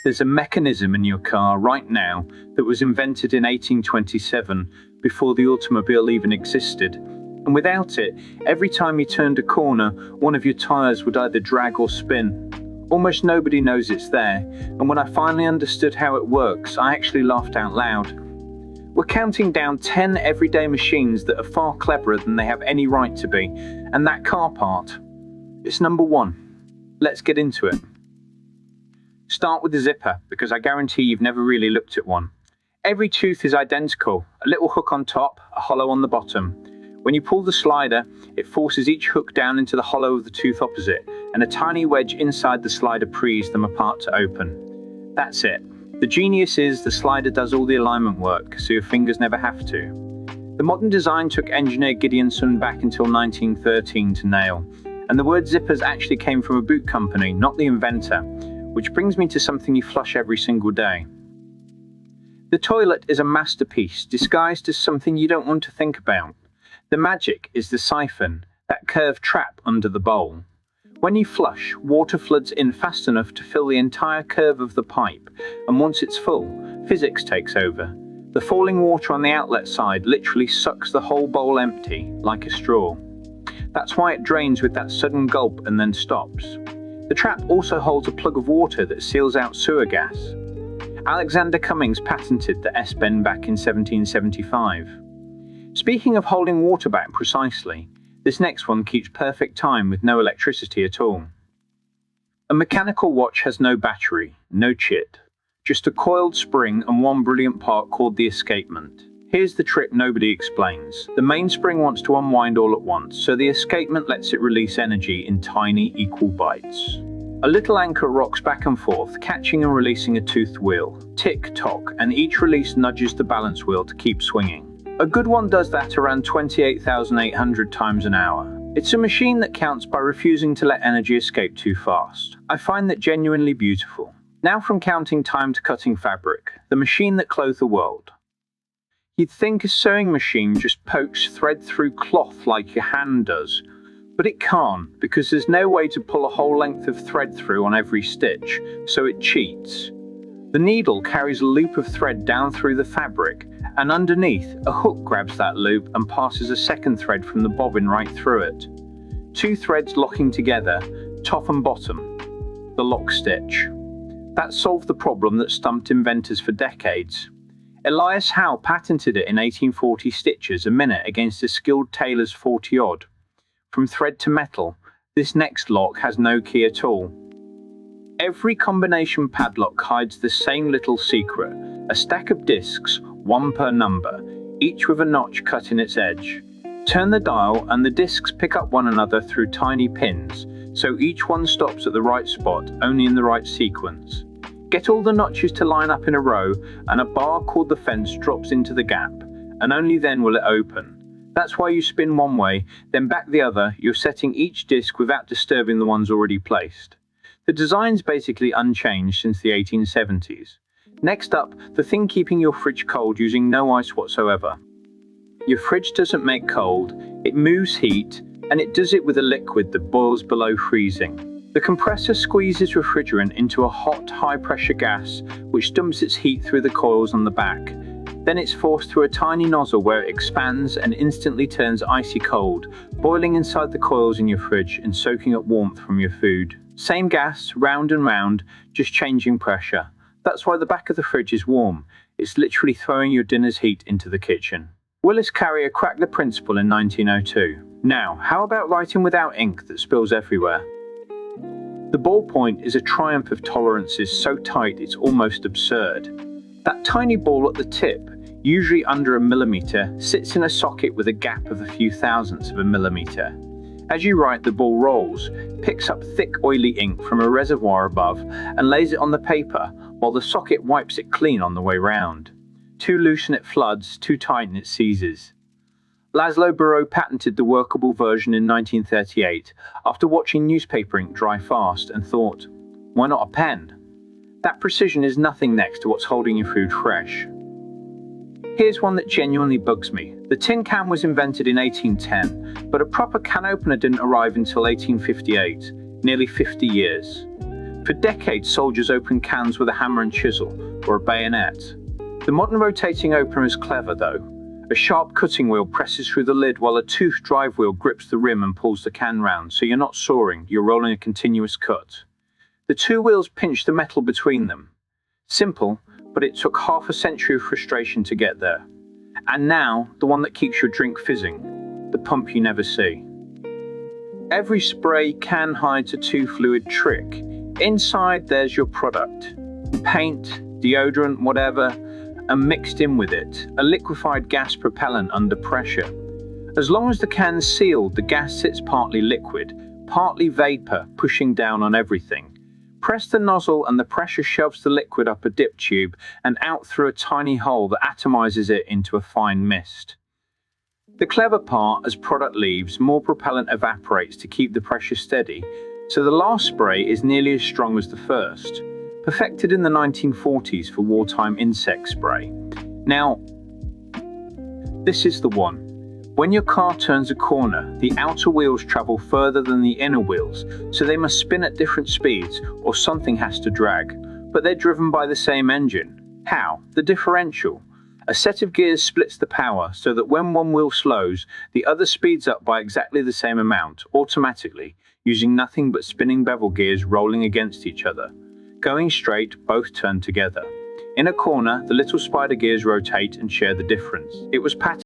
There's a mechanism in your car right now that was invented in 1827, before the automobile even existed. And without it, every time you turned a corner, one of your tires would either drag or spin. Almost nobody knows it's there, and when I finally understood how it works, I actually laughed out loud. We're counting down 10 everyday machines that are far cleverer than they have any right to be, and that car part, it's number 1. Let's get into it. Start with the zipper, because I guarantee you've never really looked at one. Every tooth is identical, a little hook on top, a hollow on the bottom. When you pull the slider, it forces each hook down into the hollow of the tooth opposite, and a tiny wedge inside the slider frees them apart to open. That's it. The genius is the slider does all the alignment work, so your fingers never have to. The modern design took engineer Gideonson back until 1913 to nail, and the word zippers actually came from a boot company, not the inventor. Which brings me to something you flush every single day. The toilet is a masterpiece disguised as something you don't want to think about. The magic is the siphon, that curved trap under the bowl. When you flush, water floods in fast enough to fill the entire curve of the pipe, and once it's full, physics takes over. The falling water on the outlet side literally sucks the whole bowl empty, like a straw. That's why it drains with that sudden gulp and then stops. The trap also holds a plug of water that seals out sewer gas. Alexander Cummings patented the S-bend back in 1775. Speaking of holding water back precisely, this next one keeps perfect time with no electricity at all. A mechanical watch has no battery, no chit, just a coiled spring and one brilliant part called the escapement. Here's the trick nobody explains. The mainspring wants to unwind all at once, so the escapement lets it release energy in tiny, equal bites. A little anchor rocks back and forth, catching and releasing a toothed wheel. Tick-tock, and each release nudges the balance wheel to keep swinging. A good one does that around 28,800 times an hour. It's a machine that counts by refusing to let energy escape too fast. I find that genuinely beautiful. Now from counting time to cutting fabric, the machine that clothed the world. You'd think a sewing machine just pokes thread through cloth like your hand does, but it can't because there's no way to pull a whole length of thread through on every stitch, so it cheats. The needle carries a loop of thread down through the fabric, and underneath, a hook grabs that loop and passes a second thread from the bobbin right through it. 2 threads locking together, top and bottom. The lock stitch. That solved the problem that stumped inventors for decades. Elias Howe patented it in 1840 stitches a minute against a skilled tailor's 40-odd. From thread to metal, this next lock has no key at all. Every combination padlock hides the same little secret, a stack of discs, 1 per number, each with a notch cut in its edge. Turn the dial and the discs pick up one another through tiny pins, so each one stops at the right spot, only in the right sequence. Get all the notches to line up in a row, and a bar called the fence drops into the gap, and only then will it open. That's why you spin one way, then back the other. You're setting each disc without disturbing the ones already placed. The design's basically unchanged since the 1870s. Next up, the thing keeping your fridge cold using no ice whatsoever. Your fridge doesn't make cold, it moves heat, and it does it with a liquid that boils below freezing. The compressor squeezes refrigerant into a hot, high-pressure gas, which dumps its heat through the coils on the back. Then it's forced through a tiny nozzle where it expands and instantly turns icy cold, boiling inside the coils in your fridge and soaking up warmth from your food. Same gas, round and round, just changing pressure. That's why the back of the fridge is warm. It's literally throwing your dinner's heat into the kitchen. Willis Carrier cracked the principle in 1902. Now, how about writing without ink that spills everywhere? The ballpoint is a triumph of tolerances so tight it's almost absurd. That tiny ball at the tip, usually under a millimeter, sits in a socket with a gap of a few thousandths of a millimeter. As you write, the ball rolls, picks up thick oily ink from a reservoir above and lays it on the paper, while the socket wipes it clean on the way round. Too loose and it floods, too tight and it seizes. Laszlo Birol patented the workable version in 1938 after watching newspaper ink dry fast and thought, why not a pen? That precision is nothing next to what's holding your food fresh. Here's one that genuinely bugs me. The tin can was invented in 1810, but a proper can opener didn't arrive until 1858, nearly 50 years. For decades, soldiers opened cans with a hammer and chisel, or a bayonet. The modern rotating opener is clever, though. A sharp cutting wheel presses through the lid while a toothed drive wheel grips the rim and pulls the can round, so you're not sawing, you're rolling a continuous cut. The two wheels pinch the metal between them. Simple, but it took half a century of frustration to get there. And now, the one that keeps your drink fizzing, the pump you never see. Every spray can hides a two-fluid trick. Inside, there's your product. Paint, deodorant, whatever, and mixed in with it, a liquefied gas propellant under pressure. As long as the can's sealed, the gas sits partly liquid, partly vapor, pushing down on everything. Press the nozzle and the pressure shoves the liquid up a dip tube and out through a tiny hole that atomizes it into a fine mist. The clever part, as product leaves, more propellant evaporates to keep the pressure steady, so the last spray is nearly as strong as the first. Perfected in the 1940s for wartime insect spray. Now, this is the one. When your car turns a corner, the outer wheels travel further than the inner wheels, so they must spin at different speeds or something has to drag. But they're driven by the same engine. How? The differential. A set of gears splits the power so that when one wheel slows, the other speeds up by exactly the same amount, automatically, using nothing but spinning bevel gears rolling against each other. Going straight, both turn together. In a corner, the little spider gears rotate and share the difference. It was patented